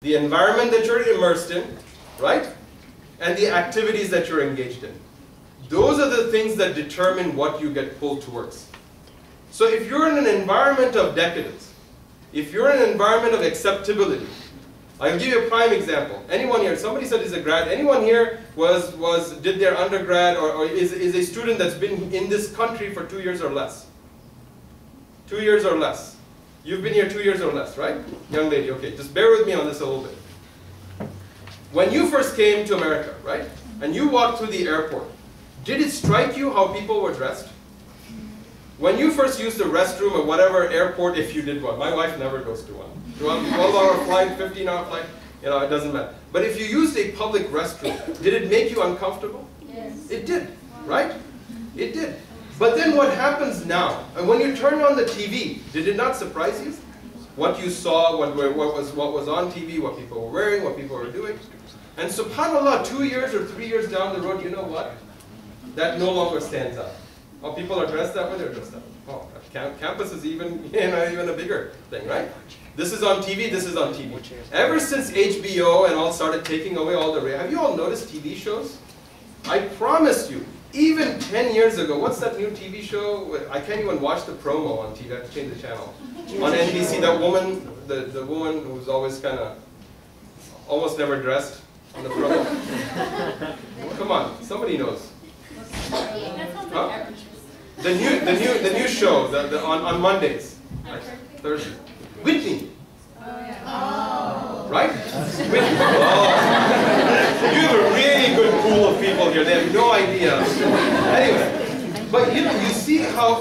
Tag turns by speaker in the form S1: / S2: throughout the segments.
S1: the environment that you're immersed in, right? And the activities that you're engaged in. Those are the things that determine what you get pulled towards. So if you're in an environment of decadence, if you're in an environment of acceptability, I'll give you a prime example. Anyone here, somebody said he's a grad, anyone here did their undergrad or is a student that's been in this country for 2 years or less? 2 years or less. You've been here 2 years or less, right? Young lady, okay, just bear with me on this a little bit. When you first came to America, right, and you walked through the airport, did it strike you how people were dressed? When you first used the restroom at whatever airport, if you did one, my wife never goes to one. 12-hour flight, 15-hour flight, you know, it doesn't matter. But if you used a public restroom, did it make you uncomfortable?
S2: Yes.
S1: It did, right? It did. But then what happens now? And when you turn on the TV, did it not surprise you? What you saw, what was on TV, what people were wearing, what people were doing. And subhanAllah, 2 years or 3 years down the road, you know what? That no longer stands out. Oh, people are dressed that way, they're dressed that way. Oh, campus is even a bigger thing, right? This is on TV, this is on TV. Ever since HBO and all started taking away all the have you all noticed TV shows? I promise you, even 10 years ago, what's that new TV show? I can't even watch the promo on TV, I have to change the channel. On NBC, that woman, the woman who's always kind of, almost never dressed on the promo. Come on, somebody knows. Huh? The new show on Mondays, right? Thursday. Whitney.
S2: Oh.
S1: Right? Whitney. Oh. You have a really good pool of people here. They have no idea. Anyway, but you see how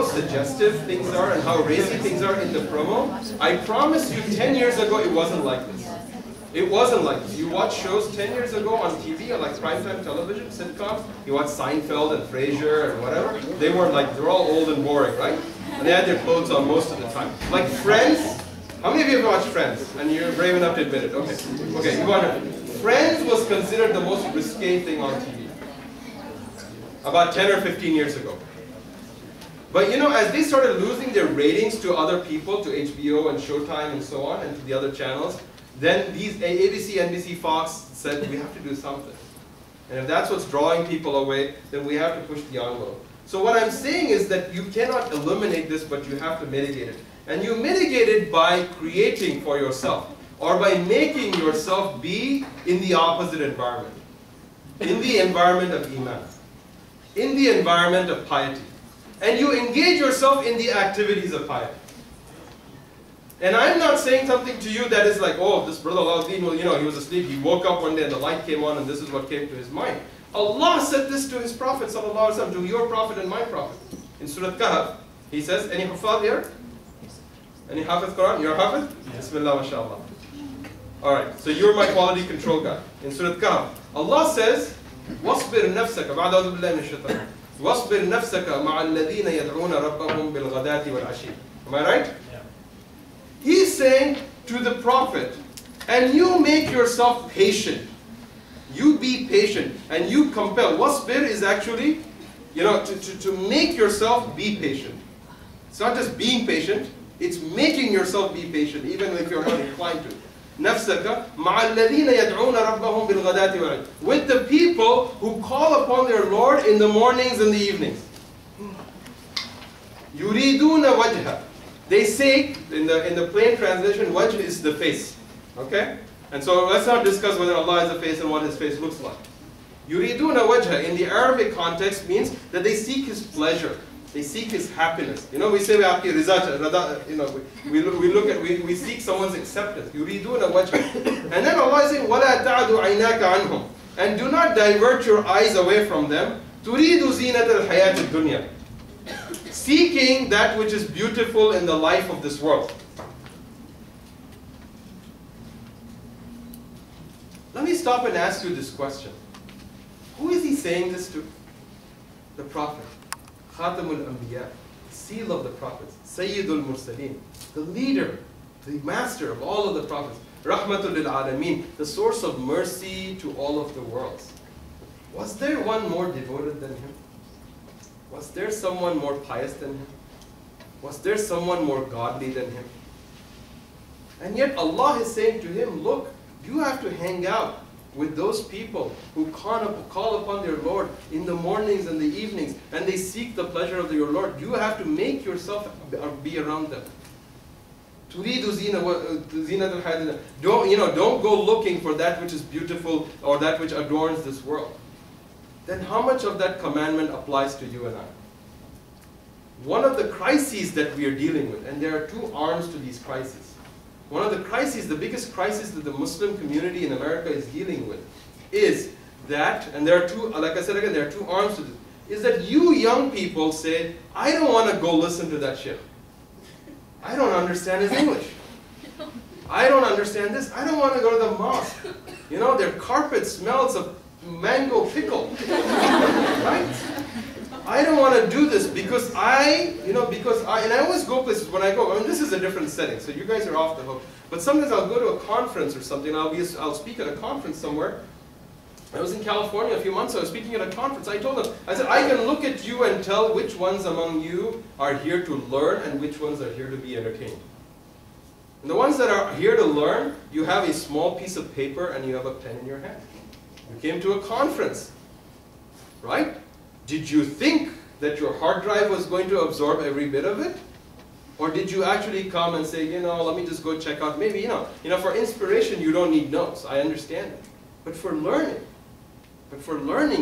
S1: suggestive things are and how racy things are in the promo. I promise you, 10 years ago it wasn't like this. It wasn't like this. You watch shows 10 years ago on TV, like primetime television, sitcoms. You watch Seinfeld and Frasier and whatever. They weren't like, they're all old and boring, right? And they had their clothes on most of the time. Like Friends. How many of you have watched Friends? And you're brave enough to admit it. Okay. Okay, you got it. Friends was considered the most risque thing on TV. About 10 or 15 years ago. But you know, as they started losing their ratings to other people, to HBO and Showtime and so on, and to the other channels, then these ABC, NBC, Fox said, we have to do something. And if that's what's drawing people away, then we have to push the envelope. So what I'm saying is that you cannot eliminate this, but you have to mitigate it. And you mitigate it by creating for yourself, or by making yourself be in the opposite environment. In the environment of Iman. In the environment of piety. And you engage yourself in the activities of piety. And I'm not saying something to you that is like, oh, this brother Alauddin, well, you know, he was asleep, he woke up one day and the light came on and this is what came to his mind. Allah said this to his Prophet, sallallahu alaihi wasallam, to your Prophet and my Prophet. In Surah Kahf, he says, any Hufad here? Any Hafiz Quran? You're a Hafiz? Yeah. Bismillah, mashallah. Alright, so you're my quality control guy. In Surah Kahf, Allah says, وَاصْبِرْ نَفْسَكَ بَعْدَ أَعُوذُ بِاللَّهِ مِنَ الشَّيْطَانِ وَاصْبِرْ نَفْسَكَ مَعَ الَّذِينَ يَدْعُونَ رَبَّهُمْ بِالْغَدَاةِ وَالْعَشِيِّ. Am I right? He's saying to the Prophet, and you make yourself patient. You be patient and you compel. Wasbir is actually, you know, to make yourself be patient. It's not just being patient, it's making yourself be patient, even if you're not inclined to. نَفْسَكَ مَعَ الَّذِينَ يَدْعُونَ رَبَّهُمْ بِالْغَدَاةِ وَالْعَشِيِّ. With the people who call upon their Lord in the mornings and the evenings. يُرِيدُونَ وَجْهَ. They say, in the plain translation, wajh is the face. Okay? And so let's not discuss whether Allah is a face and what His face looks like. Yuriduna wajha in the Arabic context means that they seek His pleasure. They seek His happiness. You know, we say we seek someone's acceptance. Yuriduna wajha. And then Allah is saying, وَلَا تَعْدُ عَيْنَاكَ عَنْهُمْ. And do not divert your eyes away from them. تُرِيدُ زِينَةَ الْحَيَاةِ الدُّنْيَا. Seeking that which is beautiful in the life of this world. Let me stop and ask you this question. Who is he saying this to? The Prophet. Khatamul Anbiya. Seal of the prophets. Sayyidul Mursaleen. The leader, the master of all of the prophets. Rahmatul lil Alameen. The source of mercy to all of the worlds. Was there one more devoted than him? Was there someone more pious than him? Was there someone more godly than him? And yet Allah is saying to him, look, you have to hang out with those people who call upon their Lord in the mornings and the evenings, and they seek the pleasure of your Lord. You have to make yourself be around them. Don't go looking for that which is beautiful or that which adorns this world. Then how much of that commandment applies to you and I? One of the crises that we are dealing with, and there are two arms to these crises. One of the crises, the biggest crisis that the Muslim community in America is dealing with is that, and there are two, like I said again, there are two arms to this, is that you young people say, I don't want to go listen to that sheikh. I don't understand his English. I don't understand this. I don't want to go to the mosque. You know, their carpet smells of mango pickle. Right? I don't want to do this because and I always go places when I go, I mean, this is a different setting, so you guys are off the hook. But sometimes I'll go to a conference or something, I'll speak at a conference somewhere. I was in California a few months ago, I was speaking at a conference. I told them, I said, I can look at you and tell which ones among you are here to learn and which ones are here to be entertained. And the ones that are here to learn, you have a small piece of paper and you have a pen in your hand. You came to a conference, right? Did you think that your hard drive was going to absorb every bit of it? Or did you actually come and say, let me just go check out, maybe, for inspiration you don't need notes, I understand that. But for learning,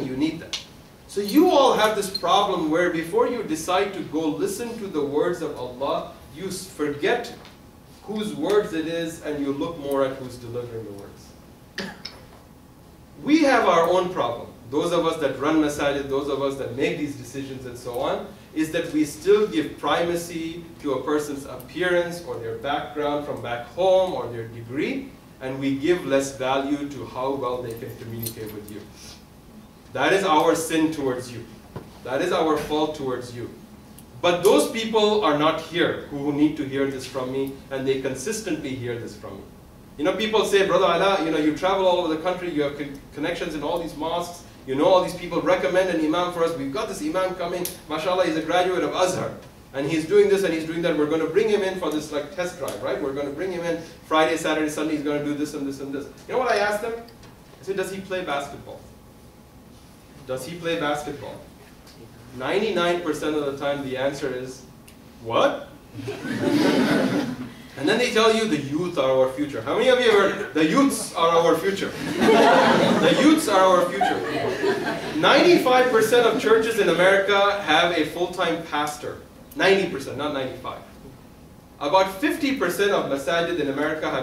S1: you need that. So you all have this problem where before you decide to go listen to the words of Allah, you forget whose words it is and you look more at who's delivering the words. We have our own problem. Those of us that run masajid, those of us that make these decisions and so on, is that we still give primacy to a person's appearance or their background from back home or their degree, and we give less value to how well they can communicate with you. That is our sin towards you. That is our fault towards you. But those people are not here who need to hear this from me, and they consistently hear this from me. People say, Brother Ala, you travel all over the country, you have connections in all these mosques, all these people recommend an imam for us. We've got this imam coming. MashaAllah, he's a graduate of Azhar. And he's doing this and he's doing that. We're going to bring him in for this test drive, right? We're going to bring him in Friday, Saturday, Sunday. He's going to do this and this and this. You know what I asked him? I said, does he play basketball? Does he play basketball? 99% of the time the answer is, what? And then they tell you the youth are our future. How many of you have heard, the youths are our future? The youths are our future. 95% of churches in America have a full-time pastor. 90%, not 95. About 50% of masajid in America have